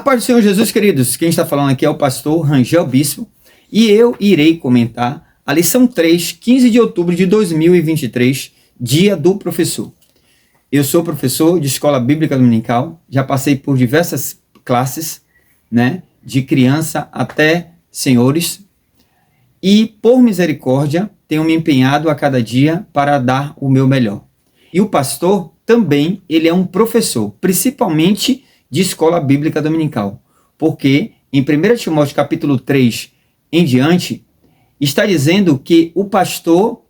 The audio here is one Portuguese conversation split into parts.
paz do Senhor Jesus, queridos. Quem está falando aqui é o pastor Rangel Bispo e eu irei comentar a lição 3, 15 de outubro de 2023, Dia do Professor. Eu sou professor de escola bíblica dominical, já passei por diversas classes, de criança até senhores, e por misericórdia tenho me empenhado a cada dia para dar o meu melhor. E o pastor também, ele é um professor, principalmente de escola bíblica dominical, porque em 1 Timóteo capítulo 3 em diante, está dizendo que o pastor,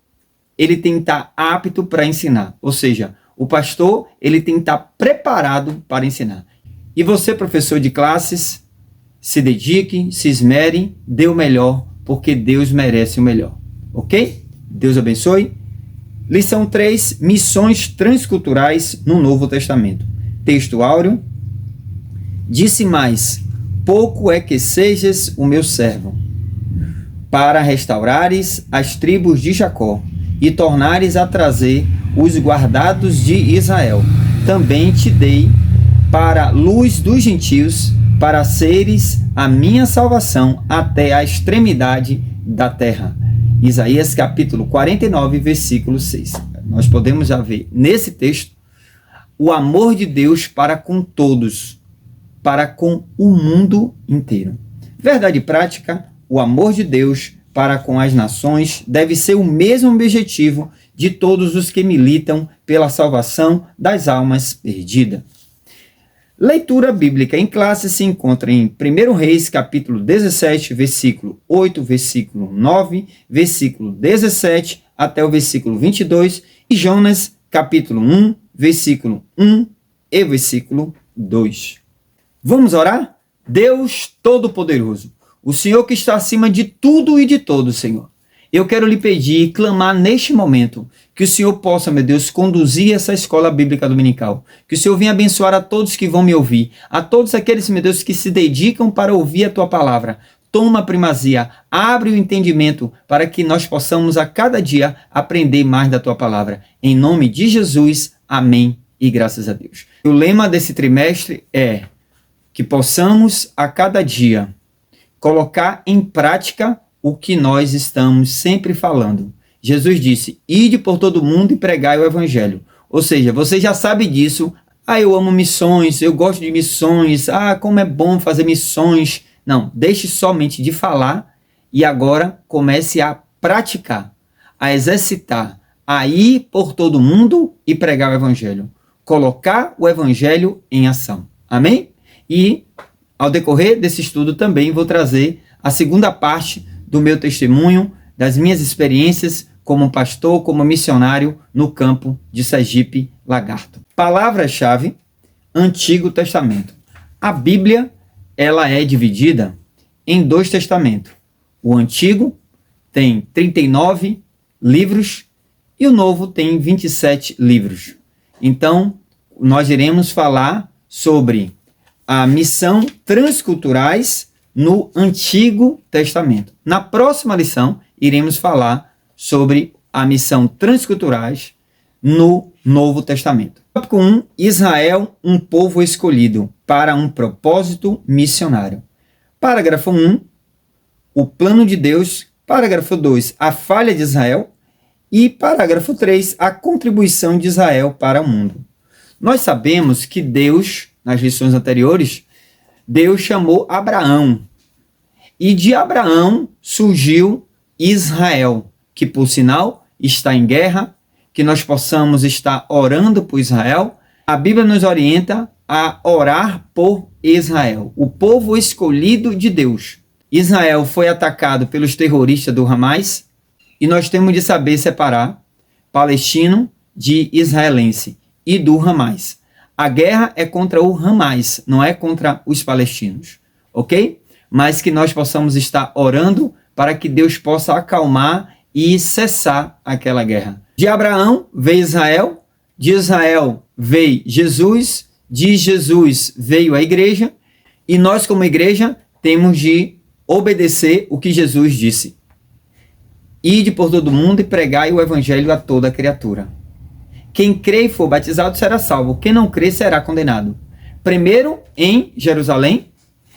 ele tem que estar apto para ensinar, ou seja, o pastor, ele tem que estar preparado para ensinar. E você, professor de classes, se dedique, se esmere, dê o melhor, porque Deus merece o melhor, ok? Deus abençoe. Lição 3, missões transculturais no Novo Testamento. Texto áureo. Disse mais, pouco é que sejas o meu servo, para restaurares as tribos de Jacó, e tornares a trazer os guardados de Israel. Também te dei para luz dos gentios, para seres a minha salvação até a extremidade da terra. Isaías capítulo 49, versículo 6. Nós podemos já ver nesse texto o amor de Deus para com todos, para com o mundo inteiro. Verdade prática, o amor de Deus para com as nações deve ser o mesmo objetivo de todos os que militam pela salvação das almas perdidas. Leitura bíblica em classe se encontra em 1 Reis, capítulo 17, versículo 8, versículo 9, versículo 17 até o versículo 22, e Jonas, capítulo 1, versículo 1 e versículo 2. Vamos orar? Deus Todo-Poderoso, o Senhor que está acima de tudo e de todos, Senhor. Eu quero lhe pedir e clamar neste momento que o Senhor possa, meu Deus, conduzir essa escola bíblica dominical. Que o Senhor venha abençoar a todos que vão me ouvir, a todos aqueles, meu Deus, que se dedicam para ouvir a Tua palavra. Toma a primazia, abre o entendimento para que nós possamos a cada dia aprender mais da Tua palavra. Em nome de Jesus, amém e graças a Deus. O lema desse trimestre é que possamos a cada dia colocar em prática o que nós estamos sempre falando. Jesus disse, ide por todo mundo e pregai o evangelho. Ou seja, você já sabe disso. Eu amo missões, eu gosto de missões. Como é bom fazer missões. Não, deixe somente de falar e agora comece a praticar, a exercitar, a ir por todo mundo e pregar o evangelho. Colocar o evangelho em ação. Amém? E ao decorrer desse estudo também vou trazer a segunda parte do meu testemunho, das minhas experiências como pastor, como missionário no campo de Sergipe, Lagarto. Palavra-chave, Antigo Testamento. A Bíblia, ela é dividida em 2 testamentos. O Antigo tem 39 livros e o Novo tem 27 livros. Então, nós iremos falar sobre a missão transculturais no Antigo Testamento. Na próxima lição, iremos falar sobre a missão transculturais no Novo Testamento. Tópico 1. Israel, um povo escolhido para um propósito missionário. Parágrafo 1. O plano de Deus. Parágrafo 2. A falha de Israel. E parágrafo 3. A contribuição de Israel para o mundo. Nós sabemos que Deus, nas lições anteriores, Deus chamou Abraão. E de Abraão surgiu Israel, que por sinal está em guerra, que nós possamos estar orando por Israel. A Bíblia nos orienta a orar por Israel, o povo escolhido de Deus. Israel foi atacado pelos terroristas do Hamas e nós temos de saber separar palestino de israelense e do Hamas. A guerra é contra o Hamas, não é contra os palestinos, ok? Mas que nós possamos estar orando para que Deus possa acalmar e cessar aquela guerra. De Abraão veio Israel, de Israel veio Jesus, de Jesus veio a igreja, e nós como igreja temos de obedecer o que Jesus disse. Ide por todo mundo e pregai o evangelho a toda criatura. Quem crê e for batizado será salvo, quem não crê será condenado. Primeiro em Jerusalém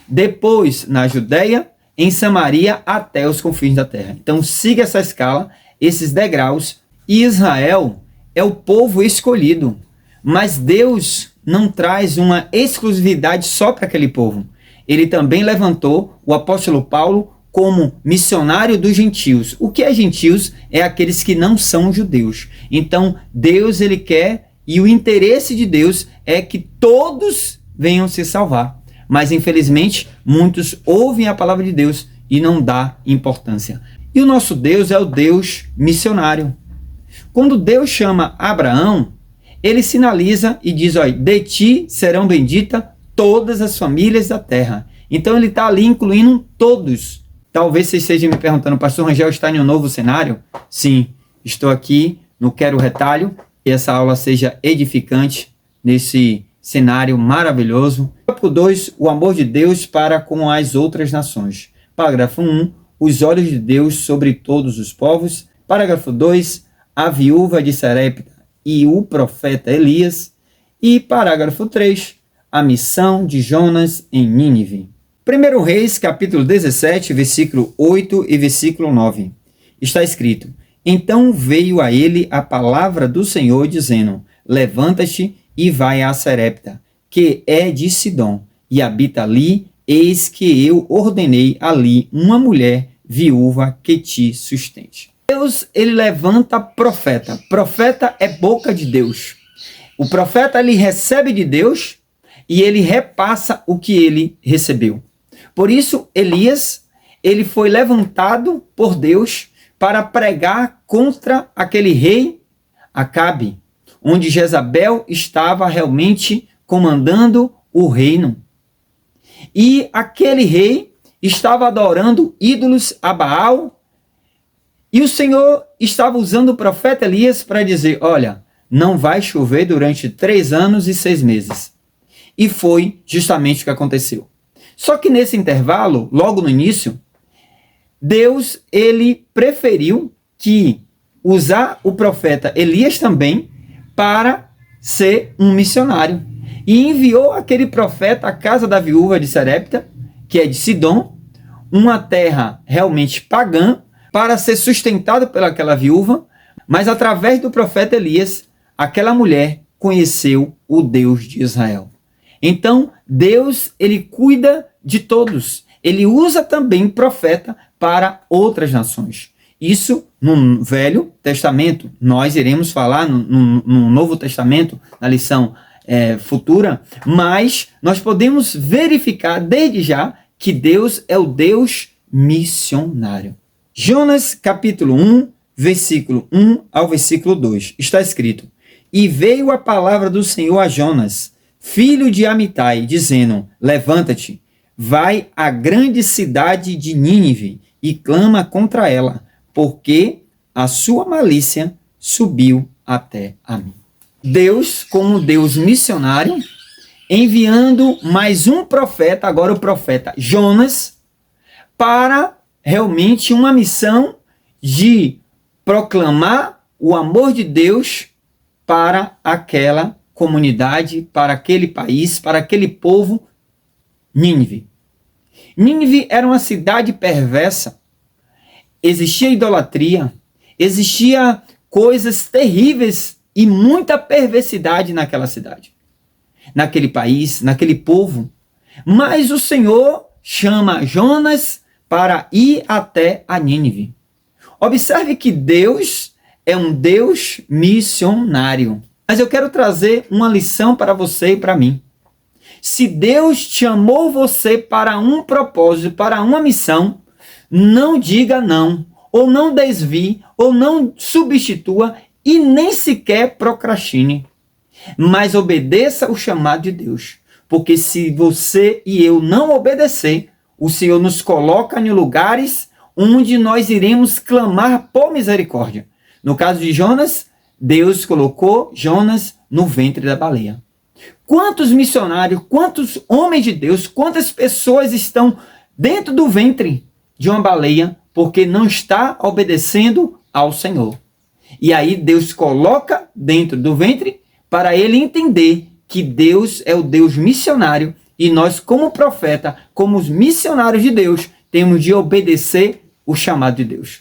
depois na Judéia, em Samaria, até os confins da terra. Então siga essa escala, esses degraus. E Israel é o povo escolhido, mas Deus não traz uma exclusividade só para aquele povo. Ele também levantou o apóstolo Paulo como missionário dos gentios. O que é gentios? É aqueles que não são judeus. Então, Deus, ele quer, e o interesse de Deus é que todos venham se salvar. Mas, infelizmente, muitos ouvem a palavra de Deus e não dá importância. E o nosso Deus é o Deus missionário. Quando Deus chama Abraão, ele sinaliza e diz, olha, de ti serão benditas todas as famílias da terra. Então ele está ali incluindo todos. Talvez você esteja me perguntando, pastor Rangel está em um novo cenário? Sim, estou aqui no Quero Retalho, que essa aula seja edificante nesse cenário maravilhoso. Tópico 2, o amor de Deus para com as outras nações. Parágrafo 1, os olhos de Deus sobre todos os povos. Parágrafo 2, a viúva de Sarepta e o profeta Elias. E parágrafo 3, a missão de Jonas em Nínive. 1 Reis, capítulo 17, versículo 8 e versículo 9. Está escrito, então veio a ele a palavra do Senhor, dizendo, levanta-te e vai a Sarepta, que é de Sidom, e habita ali, eis que eu ordenei ali uma mulher viúva que te sustente. Deus, ele levanta profeta. Profeta é boca de Deus. O profeta, ele recebe de Deus e ele repassa o que ele recebeu. Por isso, Elias, ele foi levantado por Deus para pregar contra aquele rei Acabe, onde Jezabel estava realmente comandando o reino. E aquele rei estava adorando ídolos a Baal, e o Senhor estava usando o profeta Elias para dizer, olha, não vai chover durante 3 anos e 6 meses. E foi justamente o que aconteceu. Só que nesse intervalo, logo no início, Deus, ele preferiu que usar o profeta Elias também para ser um missionário. E enviou aquele profeta à casa da viúva de Sarepta, que é de Sidom, uma terra realmente pagã, para ser sustentado pelaquela viúva, mas através do profeta Elias, aquela mulher conheceu o Deus de Israel. Então, Deus, ele cuida de todos. Ele usa também profeta para outras nações. Isso no Velho Testamento. Nós iremos falar no Novo Testamento, na lição futura, mas nós podemos verificar desde já que Deus é o Deus missionário. Jonas, capítulo 1, versículo 1 ao versículo 2. Está escrito, e veio a palavra do Senhor a Jonas, filho de Amitai, dizendo, levanta-te, vai à grande cidade de Nínive e clama contra ela, porque a sua malícia subiu até a mim. Deus, como Deus missionário, enviando mais um profeta, agora o profeta Jonas, para realmente uma missão de proclamar o amor de Deus para aquela comunidade, para aquele país, para aquele povo, Nínive. Nínive era uma cidade perversa, existia idolatria, existia coisas terríveis e muita perversidade naquela cidade, naquele país, naquele povo. Mas o Senhor chama Jonas para ir até a Nínive. Observe que Deus é um Deus missionário. Mas eu quero trazer uma lição para você e para mim. Se Deus chamou você para um propósito, para uma missão, não diga não, ou não desvie, ou não substitua e nem sequer procrastine. Mas obedeça o chamado de Deus. Porque se você e eu não obedecer, o Senhor nos coloca em lugares onde nós iremos clamar por misericórdia. No caso de Jonas, Deus colocou Jonas no ventre da baleia. Quantos missionários, quantos homens de Deus, quantas pessoas estão dentro do ventre de uma baleia porque não está obedecendo ao Senhor? E aí Deus coloca dentro do ventre para ele entender que Deus é o Deus missionário E nós, como profeta, como os missionários de Deus, temos de obedecer o chamado de Deus.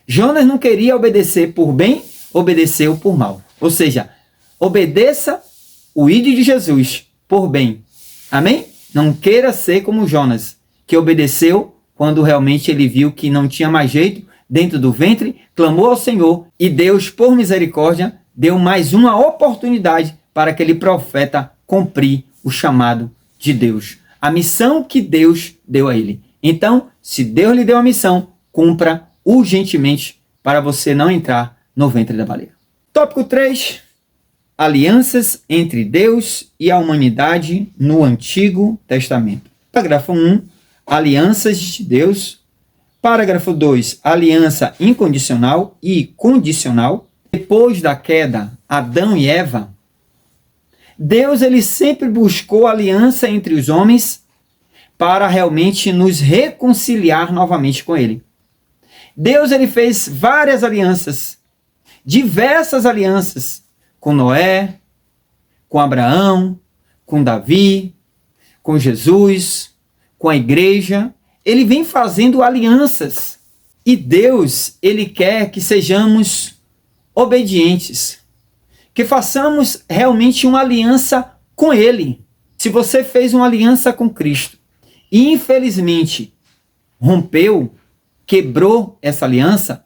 Jonas não queria obedecer por bem, obedeceu por mal. Ou seja, obedeça o ide de Jesus por bem. Amém? Não queira ser como Jonas, que obedeceu quando realmente ele viu que não tinha mais jeito dentro do ventre, clamou ao Senhor e Deus, por misericórdia, deu mais uma oportunidade para aquele profeta cumprir o chamado de Deus. A missão que Deus deu a ele. Então, se Deus lhe deu a missão, cumpra urgentemente para você não entrar no ventre da baleia. Tópico 3. Alianças entre Deus e a humanidade no Antigo Testamento. Parágrafo 1. Alianças de Deus. Parágrafo 2. Aliança incondicional e condicional. Depois da queda, Adão e Eva, Deus ele sempre buscou aliança entre os homens para realmente nos reconciliar novamente com ele. Deus ele fez várias alianças, diversas alianças, com Noé, com Abraão, com Davi, com Jesus, com a igreja. Ele vem fazendo alianças. E Deus, ele quer que sejamos obedientes, que façamos realmente uma aliança com ele. Se você fez uma aliança com Cristo e infelizmente rompeu, quebrou essa aliança,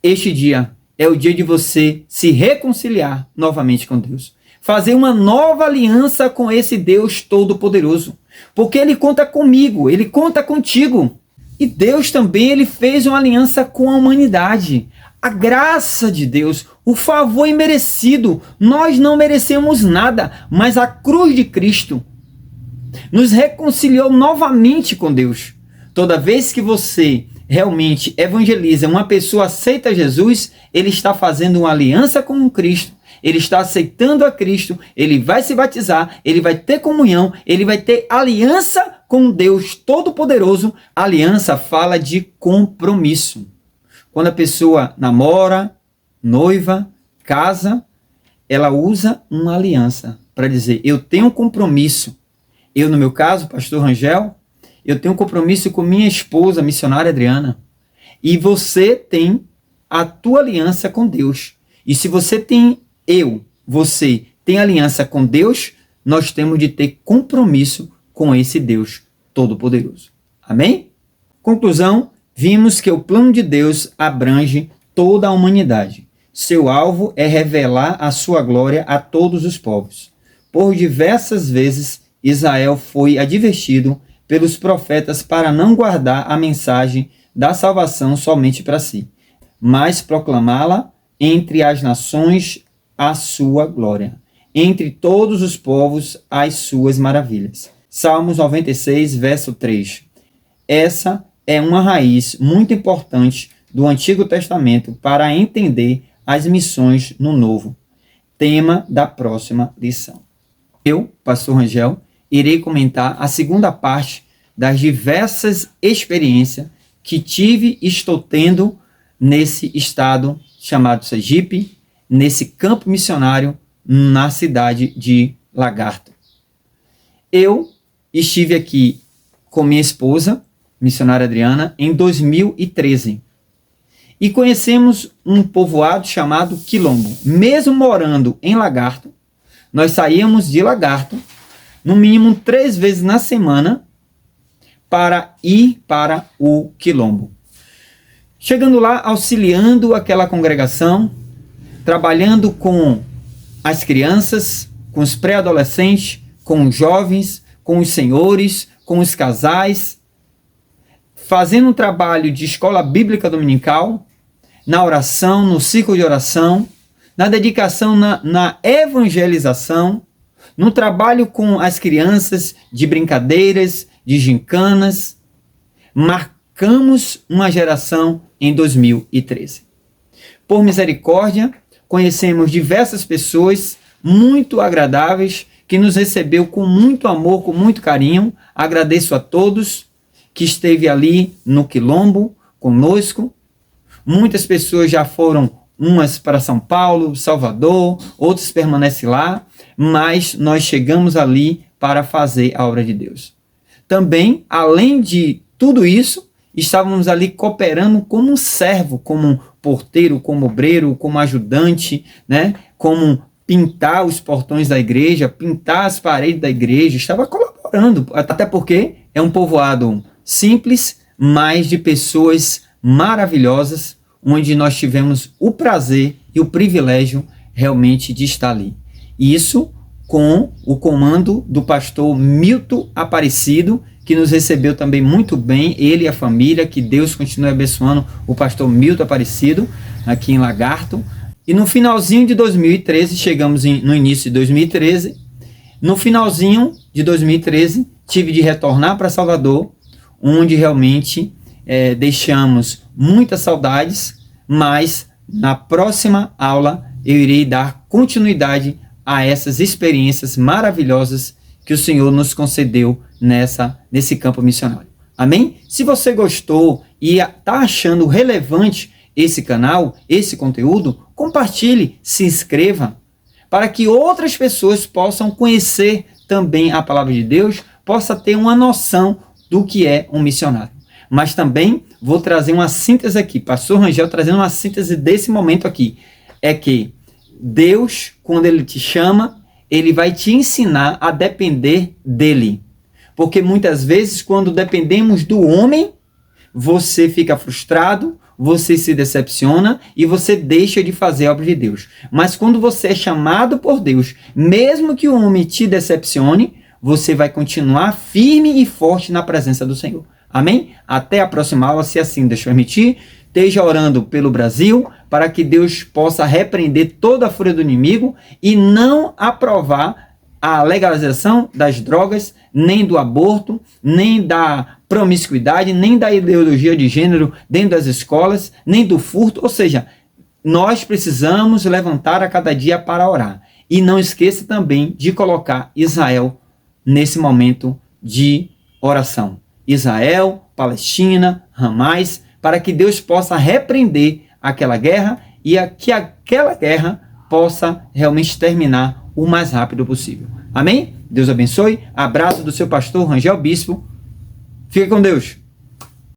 este dia é o dia de você se reconciliar novamente com Deus. Fazer uma nova aliança com esse Deus Todo-Poderoso. Porque ele conta comigo, ele conta contigo. E Deus também ele fez uma aliança com a humanidade. A graça de Deus, o favor imerecido. Nós não merecemos nada, mas a cruz de Cristo nos reconciliou novamente com Deus. Toda vez que você realmente evangeliza, uma pessoa aceita Jesus, ele está fazendo uma aliança com Cristo, ele está aceitando a Cristo, ele vai se batizar, ele vai ter comunhão, ele vai ter aliança com Deus Todo-Poderoso. Aliança fala de compromisso. Quando a pessoa namora, noiva, casa, ela usa uma aliança para dizer, eu tenho um compromisso. Eu, no meu caso, pastor Rangel, eu tenho um compromisso com minha esposa, missionária Adriana. E você tem a tua aliança com Deus. E se você tem, você tem aliança com Deus, nós temos de ter compromisso com esse Deus Todo-Poderoso. Amém? Conclusão, vimos que o plano de Deus abrange toda a humanidade. Seu alvo é revelar a sua glória a todos os povos. Por diversas vezes, Israel foi advertido pelos profetas para não guardar a mensagem da salvação somente para si, mas proclamá-la entre as nações a sua glória, entre todos os povos as suas maravilhas. Salmos 96, verso 3. Essa é uma raiz muito importante do Antigo Testamento para entender as missões no Novo. Tema da próxima lição. Eu, pastor Rangel, irei comentar a segunda parte das diversas experiências que tive e estou tendo nesse estado chamado Sergipe, nesse campo missionário na cidade de Lagarto. Eu estive aqui com minha esposa, missionária Adriana, em 2013. E conhecemos um povoado chamado Quilombo. Mesmo morando em Lagarto, nós saíamos de Lagarto, no mínimo 3 vezes na semana, para ir para o Quilombo. Chegando lá, auxiliando aquela congregação, trabalhando com as crianças, com os pré-adolescentes, com os jovens, com os senhores, com os casais, fazendo um trabalho de escola bíblica dominical, na oração, no ciclo de oração, na dedicação na evangelização, no trabalho com as crianças, de brincadeiras, de gincanas. Marcamos uma geração em 2013. Por misericórdia, conhecemos diversas pessoas muito agradáveis, que nos recebeu com muito amor, com muito carinho. Agradeço a todos que esteve ali no Quilombo conosco. Muitas pessoas já foram, umas para São Paulo, Salvador, outras permanecem lá, mas nós chegamos ali para fazer a obra de Deus. Também, além de tudo isso, estávamos ali cooperando como um servo, como um porteiro, como obreiro, como ajudante, né? Como pintar os portões da igreja, pintar as paredes da igreja, estava colaborando, até porque é um povoado simples, mas de pessoas maravilhosas, onde nós tivemos o prazer e o privilégio realmente de estar ali. Isso com o comando do pastor Milton Aparecido, que nos recebeu também muito bem, ele e a família, que Deus continue abençoando o pastor Milton Aparecido, aqui em Lagarto. E no finalzinho de 2013, chegamos no início de 2013, no finalzinho de 2013, tive de retornar para Salvador, onde realmente deixamos muitas saudades, mas na próxima aula eu irei dar continuidade a essas experiências maravilhosas que o Senhor nos concedeu nesse campo missionário. Amém? Se você gostou e está achando relevante esse canal, esse conteúdo, compartilhe, se inscreva, para que outras pessoas possam conhecer também a palavra de Deus, possa ter uma noção do que é um missionário. Mas também vou trazer uma síntese aqui, pastor Rangel trazendo uma síntese desse momento aqui, é que Deus, quando Ele te chama, Ele vai te ensinar a depender dEle. Porque muitas vezes, quando dependemos do homem, você fica frustrado, você se decepciona e você deixa de fazer a obra de Deus. Mas quando você é chamado por Deus, mesmo que o homem te decepcione, você vai continuar firme e forte na presença do Senhor. Amém? Até a próxima aula, se assim Deus permitir. Esteja orando pelo Brasil, para que Deus possa repreender toda a fúria do inimigo e não aprovar a legalização das drogas, nem do aborto, nem da promiscuidade, nem da ideologia de gênero dentro das escolas, nem do furto. Ou seja, nós precisamos levantar a cada dia para orar. E não esqueça também de colocar Israel nesse momento de oração. Israel, Palestina, Hamas, para que Deus possa repreender aquela guerra e que aquela guerra possa realmente terminar o mais rápido possível. Amém? Deus abençoe. Abraço do seu pastor Rangel Bispo. Fique com Deus.